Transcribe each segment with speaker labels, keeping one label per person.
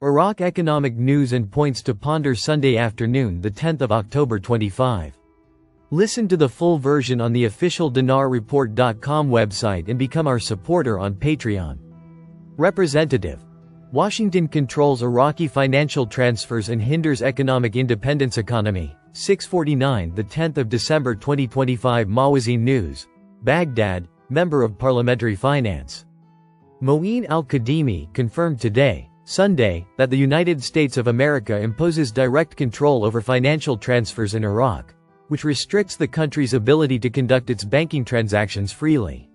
Speaker 1: Iraq economic news and points to ponder Sunday afternoon, the 10th of October 25. Listen to the full version on the official dinarreport.com website and become our supporter on Patreon. Representative: Washington controls Iraqi financial transfers and hinders economic independence. Economy, 6:49 the 10th of December 2025. Mawazin News. Baghdad, Member of Parliamentary Finance Moeen al-Kadhimi confirmed today, Sunday, that the United States of America imposes direct control over financial transfers in Iraq, which restricts the country's ability to conduct its banking transactions freely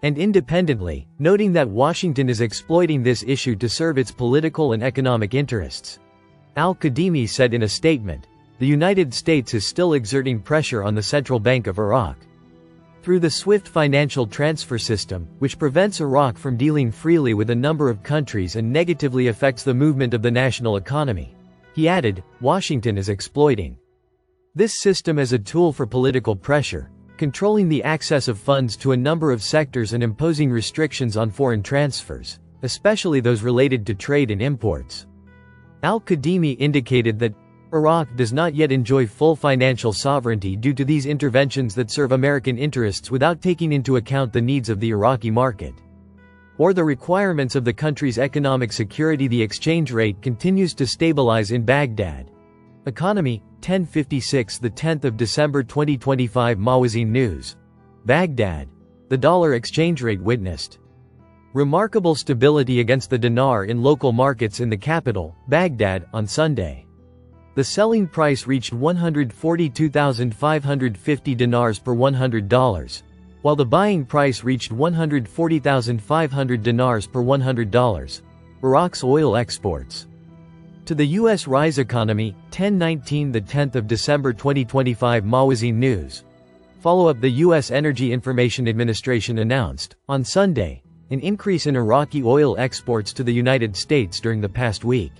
Speaker 1: and independently, noting that Washington is exploiting this issue to serve its political and economic interests. Al-Kadhimi said in a statement, "The United States is still exerting pressure on the Central Bank of Iraq through the SWIFT financial transfer system, which prevents Iraq from dealing freely with a number of countries and negatively affects the movement of the national economy." He added, "Washington is exploiting this system as a tool for political pressure, controlling the access of funds to a number of sectors and imposing restrictions on foreign transfers, especially those related to trade and imports." Al-Kadhimi indicated that Iraq does not yet enjoy full financial sovereignty due to these interventions that serve American interests without taking into account the needs of the Iraqi market or the requirements of the country's economic security. The exchange rate continues to stabilize in Baghdad. Economy, 10:56 the 10th of December 2025. Mawazin News. Baghdad. The dollar exchange rate witnessed remarkable stability against the dinar in local markets in the capital, Baghdad, on Sunday. The selling price reached 142,550 dinars per $100, while the buying price reached 140,500 dinars per $100. Iraq's oil exports to the U.S. rise. Economy, 10:19 the 10th of December 2025. Mawazin News. Follow-up: the U.S. Energy Information Administration announced, on Sunday, an increase in Iraqi oil exports to the United States during the past week.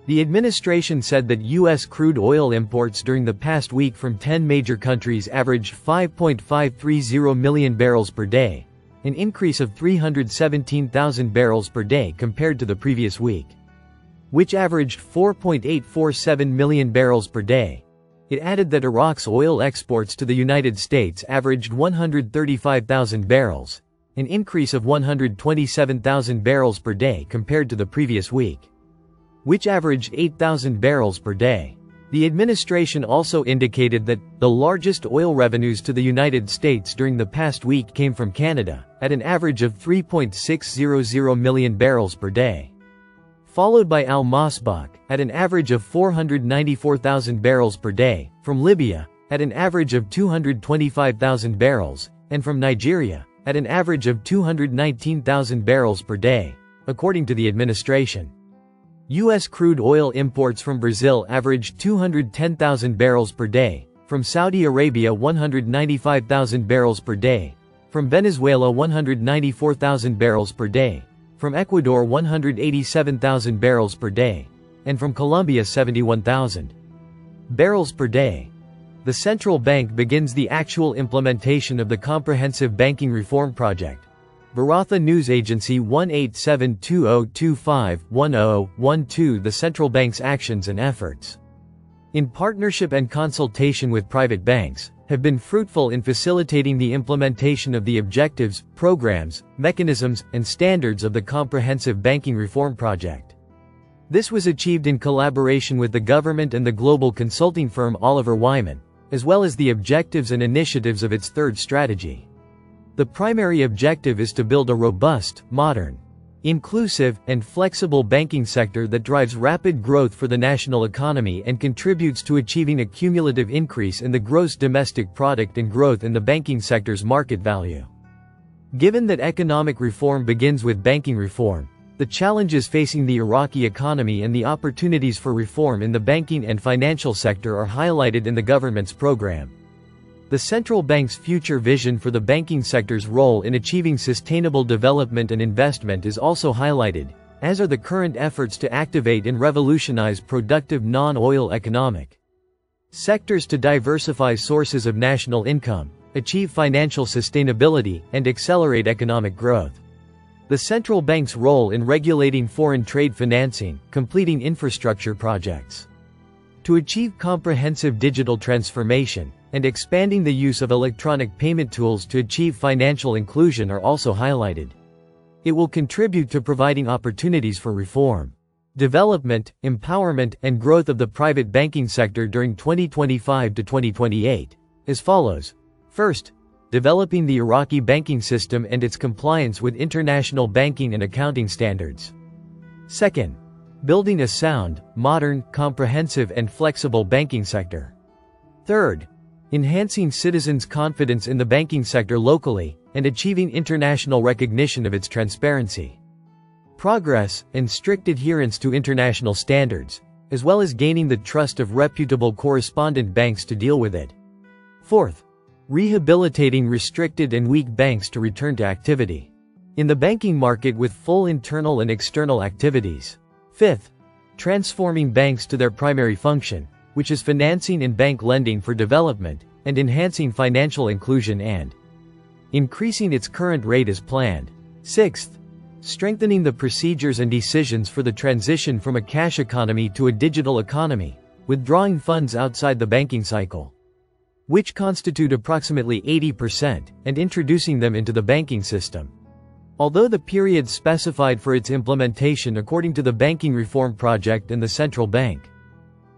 Speaker 1: The administration said that U.S. crude oil imports during the past week from 10 major countries averaged 5.530 million barrels per day, an increase of 317,000 barrels per day compared to the previous week, which averaged 4.847 million barrels per day. It added that Iraq's oil exports to the United States averaged 135,000 barrels, an increase of 127,000 barrels per day compared to the previous week, which averaged 8,000 barrels per day. The administration also indicated that the largest oil revenues to the United States during the past week came from Canada, at an average of 3.600 million barrels per day, followed by Al-Masbak, at an average of 494,000 barrels per day, from Libya, at an average of 225,000 barrels, and from Nigeria, at an average of 219,000 barrels per day, according to the administration. U.S. crude oil imports from Brazil averaged 210,000 barrels per day, from Saudi Arabia 195,000 barrels per day, from Venezuela 194,000 barrels per day, from Ecuador 187,000 barrels per day, and from Colombia 71,000 barrels per day. The central bank begins the actual implementation of the Comprehensive Banking Reform Project. Baratha News Agency 18720251012. The central bank's actions and efforts, in partnership and consultation with private banks, have been fruitful in facilitating the implementation of the objectives, programs, mechanisms, and standards of the Comprehensive Banking Reform Project. This was achieved in collaboration with the government and the global consulting firm Oliver Wyman, as well as the objectives and initiatives of its third strategy. The primary objective is to build a robust, modern, inclusive, and flexible banking sector that drives rapid growth for the national economy and contributes to achieving a cumulative increase in the gross domestic product and growth in the banking sector's market value. Given that economic reform begins with banking reform, the challenges facing the Iraqi economy and the opportunities for reform in the banking and financial sector are highlighted in the government's program. The central bank's future vision for the banking sector's role in achieving sustainable development and investment is also highlighted, as are the current efforts to activate and revolutionize productive non-oil economic sectors to diversify sources of national income, achieve financial sustainability, and accelerate economic growth. The central bank's role in regulating foreign trade financing, completing infrastructure projects. To achieve comprehensive digital transformation, and expanding the use of electronic payment tools to achieve financial inclusion are also highlighted. It will contribute to providing opportunities for reform, development, empowerment, and growth of the private banking sector during 2025 to 2028, as follows. First, developing the Iraqi banking system and its compliance with international banking and accounting standards. Second, building a sound, modern, comprehensive, and flexible banking sector. Third, enhancing citizens' confidence in the banking sector locally, and achieving international recognition of its transparency, progress, and strict adherence to international standards, as well as gaining the trust of reputable correspondent banks to deal with it. Fourth, rehabilitating restricted and weak banks to return to activity in the banking market with full internal and external activities. Fifth, transforming banks to their primary function, which is financing and bank lending for development, and enhancing financial inclusion and increasing its current rate as planned. Sixth, strengthening the procedures and decisions for the transition from a cash economy to a digital economy, withdrawing funds outside the banking cycle, which constitute approximately 80%, and introducing them into the banking system. Although the period specified for its implementation according to the Banking Reform Project and the Central Bank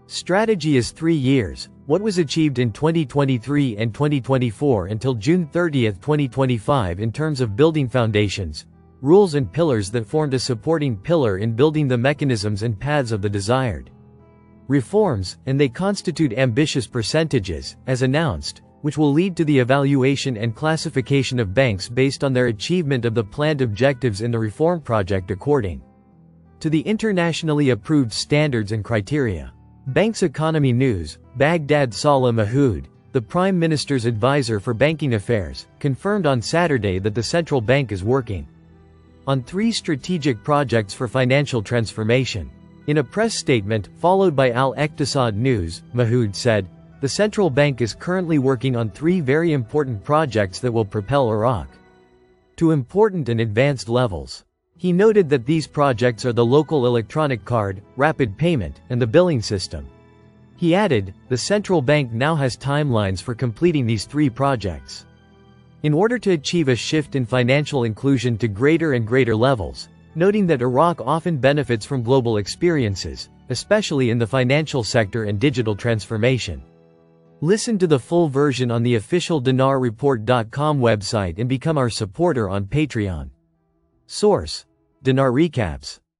Speaker 1: strategy is 3 years, what was achieved in 2023 and 2024 until June 30, 2025 in terms of building foundations, rules and pillars that formed a supporting pillar in building the mechanisms and paths of the desired reforms, and they constitute ambitious percentages, as announced, which will lead to the evaluation and classification of banks based on their achievement of the planned objectives in the reform project according to the internationally approved standards and criteria. Banks Economy News, Baghdad Saleh Mahood, the Prime Minister's advisor for banking affairs, confirmed on Saturday that the central bank is working on 3 strategic projects for financial transformation. In a press statement, followed by Al-Iqtisad News, Mahood said, "The central bank is currently working on 3 very important projects that will propel Iraq to important and advanced levels." He noted that these projects are the local electronic card, rapid payment, and the billing system. He added, the central bank now has timelines for completing these 3 projects. In order to achieve a shift in financial inclusion to greater and greater levels, noting that Iraq often benefits from global experiences, especially in the financial sector and digital transformation. Listen to the full version on the official dinarreport.com website and become our supporter on Patreon. Source: Dinar Recaps.